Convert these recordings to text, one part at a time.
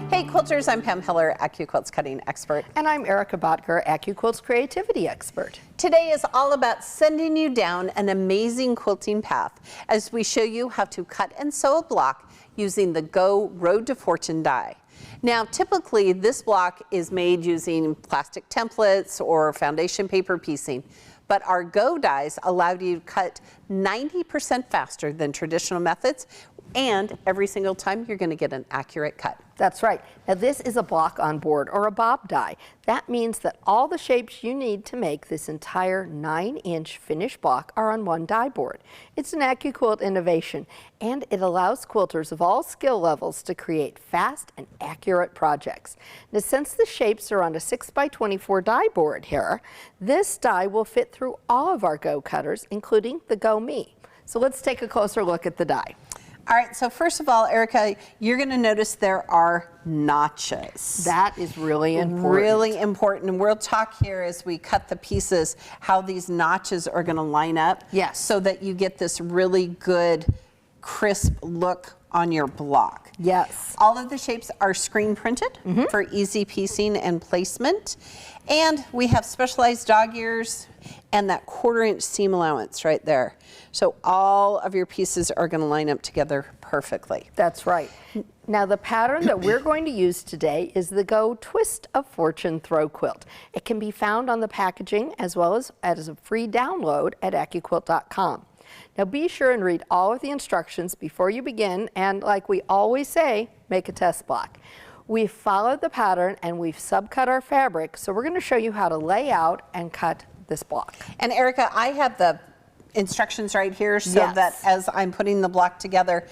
Hey quilters, I'm Pam Hiller, AccuQuilt's cutting expert. And I'm Erica Botker, AccuQuilt's creativity expert. Today is all about sending you down an amazing quilting path as we show you how to cut and sew a block using the Go Road to Fortune die. Now, typically this block is made using plastic templates or foundation paper piecing, but our Go dies allow you to cut 90% faster than traditional methods, and every single time you're going to get an accurate cut. That's right. Now this is a block on board, or a bob die. That means that all the shapes you need to make this entire 9-inch finished block are on one die board. It's an AccuQuilt innovation, and it allows quilters of all skill levels to create fast and accurate projects. Now since the shapes are on a 6x24 die board here, this die will fit through all of our Go cutters, including the Go Me. So let's take a closer look at the die. All right, so first of all, Erica, you're going to notice there are notches. That is really important. Really important. And we'll talk here as we cut the pieces how these notches are going to line up. Yes. So that you get this really good, crisp look on your block. Yes. All of the shapes are screen printed for easy piecing and placement. And we have specialized dog ears and that 1/4-inch seam allowance right there. So all of your pieces are going to line up together perfectly. That's right. Now the pattern that we're going to use today is the Go Twist of Fortune Throw Quilt. It can be found on the packaging as well as a free download at AccuQuilt.com. Now be sure and read all of the instructions before you begin, and like we always say, make a test block. We've followed the pattern and we've subcut our fabric, so we're going to show you how to lay out and cut this block. And Erica, I have the instructions right here so that as I'm putting the block together,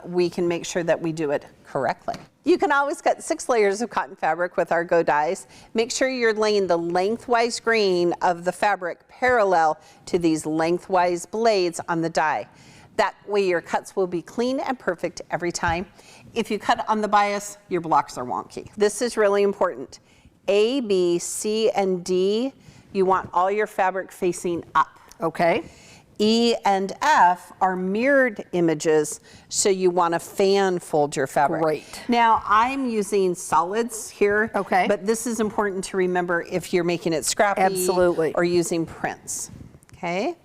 we can make sure that we do it correctly. You can always cut 6 layers of cotton fabric with our Go dies. Make sure you're laying the lengthwise grain of the fabric parallel to these lengthwise blades on the die. That way your cuts will be clean and perfect every time. If you cut on the bias, your blocks are wonky. This is really important. A, B, C, and D, you want all your fabric facing up. Okay. E and F are mirrored images, so you want to fan fold your fabric. Great. Now I'm using solids here, okay, but this is important to remember if you're making it scrappy. Absolutely. Or using prints. Okay.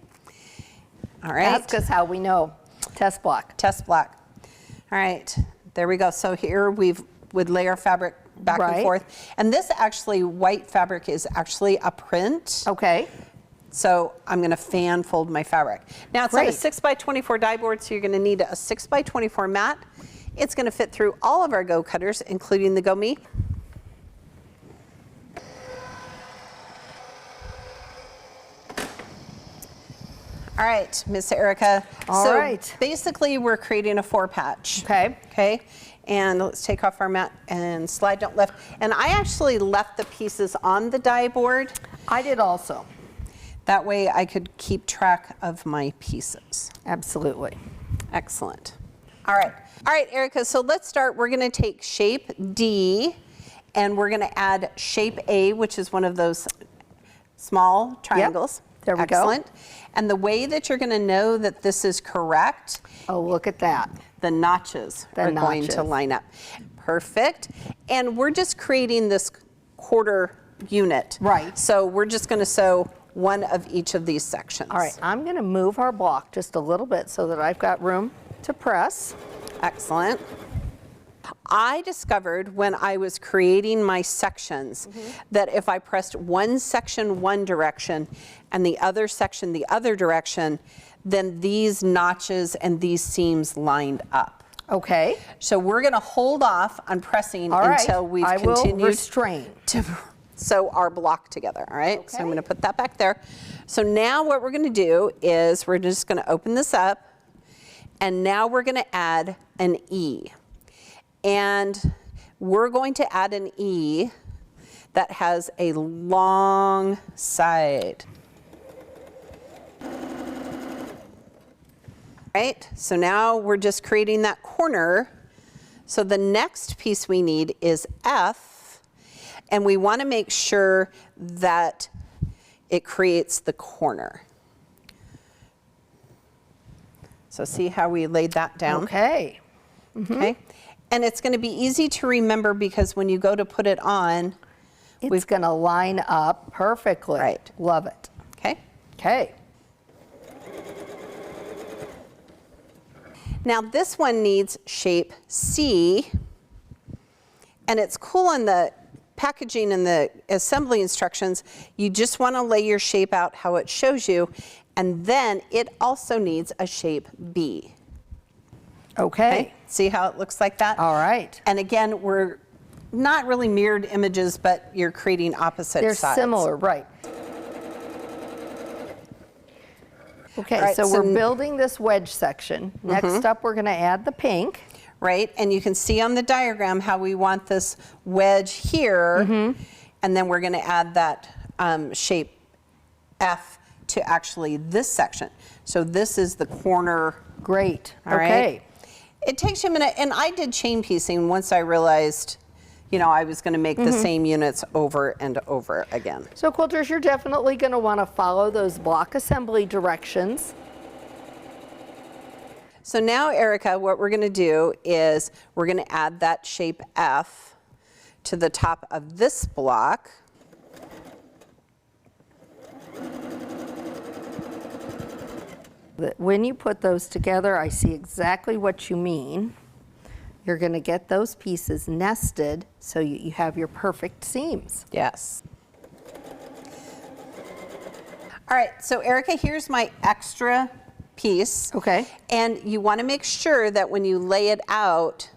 All right. Ask us how we know. Test block. Test block. All right. There we go. So here would lay our fabric back and forth. And this actually, white fabric is actually a print. Okay. So I'm going to fan fold my fabric. Now it's on a 6x24 die board, so you're going to need a 6x24 mat. It's going to fit through all of our Go cutters, including the Go Me. All right, Miss Erica. All right. Basically, we're creating a 4-patch. Okay. Okay. And let's take off our mat and slide, don't lift. And I actually left the pieces on the die board. I did also. That way I could keep track of my pieces. Absolutely. Excellent. All right. All right, Erica, so let's start. We're going to take shape D and we're going to add shape A, which is one of those small triangles. Yep. There we Excellent. And the way that you're going to know that this is correct. Oh, look at that. The notches are going to line up. Perfect. And we're just creating this 1/4 unit. Right. So we're just going to sew one of each of these sections. All right, I'm going to move our block just a little bit so that I've got room to press. Excellent. I discovered when I was creating my sections that if I pressed one section one direction and the other section the other direction, then these notches and these seams lined up. Okay. So we're going to hold off on pressing until we've continued to sew our block together. All right. Okay. So I'm going to put that back there. So now what we're going to do is we're just going to open this up, and now we're going to add an E. And we're going to add an E that has a long side. Right, so now we're just creating that corner. So the next piece we need is F, and we want to make sure that it creates the corner. So see how we laid that down? Okay. Okay. And it's going to be easy to remember because when you go to put it on, it's going to line up perfectly. Right. Love it. Okay. Okay. Now this one needs shape C, and it's cool on the packaging and the assembly instructions. You just want to lay your shape out how it shows you, and then it also needs a shape B. Okay. See how it looks like that? All right. And again, we're not really mirrored images, but you're creating opposite sides. They're similar, right. Okay, Right, so we're building this wedge section. Next up, we're going to add the pink. Right, and you can see on the diagram how we want this wedge here, and then we're going to add that shape F to actually this section. So this is the corner. Great. All okay. Right? It takes you a minute, and I did chain piecing once I realized, you know, I was going to make the same units over and over again. So quilters, you're definitely going to want to follow those block assembly directions. So now, Erica, what we're going to do is we're going to add that shape F to the top of this block. When you put those together, I see exactly what you mean. You're going to get those pieces nested so you have your perfect seams. Yes. All right, so Erica, here's my extra piece. Okay. And you want to make sure that when you lay it out,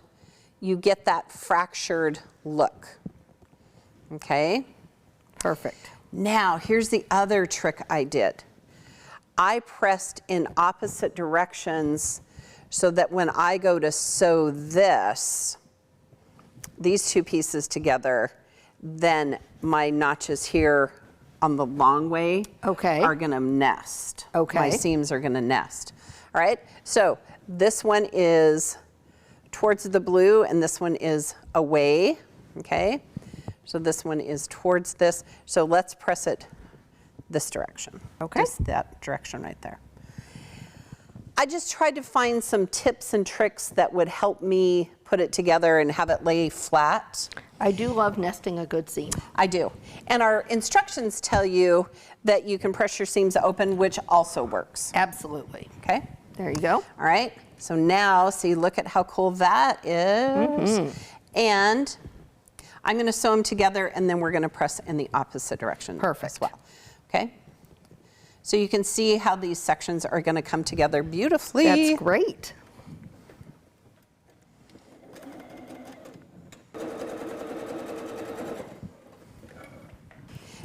you get that fractured look. Okay? Perfect. Now, here's the other trick I did. I pressed in opposite directions so that when I go to sew this, these two pieces together, then my notches here on the long way are going to nest. Okay. My seams are going to nest. All right, so this one is towards the blue and this one is away, okay? So this one is towards this. So let's press it this direction. Okay. Just that direction right there. I just tried to find some tips and tricks that would help me put it together and have it lay flat. I do love nesting a good seam. I do. And our instructions tell you that you can press your seams open, which also works. Absolutely. Okay? There you go. All right. So now, see, look at how cool that is. And I'm going to sew them together, and then we're going to press in the opposite direction as well. Okay? So you can see how these sections are going to come together beautifully. That's great.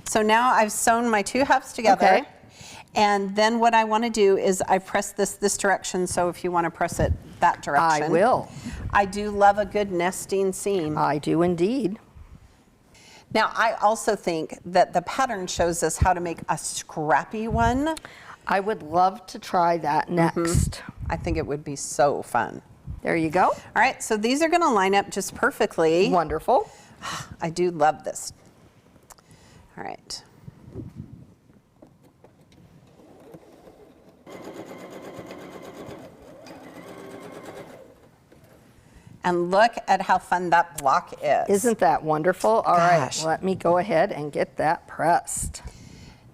So now I've sewn my two halves together. Okay. And then what I want to do is I press this direction, so if you want to press it that direction. I will. I do love a good nesting seam. I do indeed. Now, I also think that the pattern shows us how to make a scrappy one. I would love to try that next. I think it would be so fun. There you go. All right, so these are going to line up just perfectly. Wonderful. I do love this. All right. And look at how fun that block is. Isn't that wonderful? All Gosh. right, let me go ahead and get that pressed.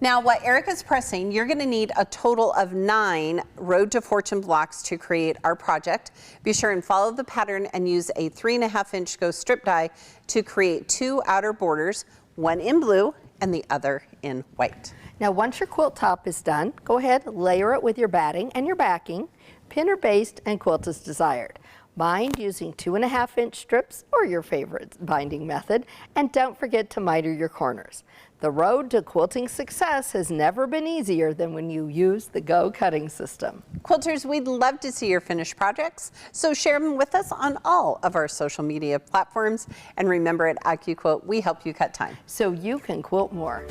Now, what Erica's pressing, you're going to need a total of 9 Road to Fortune blocks to create our project. Be sure and follow the pattern and use a 3.5-inch ghost strip die to create 2 outer borders, one in blue and the other in white. Now, once your quilt top is done, go ahead, layer it with your batting and your backing, pin or baste, and quilt as desired. Bind using 2.5-inch strips or your favorite binding method, and don't forget to miter your corners. The road to quilting success has never been easier than when you use the Go cutting system. Quilters, we'd love to see your finished projects, so share them with us on all of our social media platforms. And remember, at AccuQuilt, we help you cut time. So you can quilt more.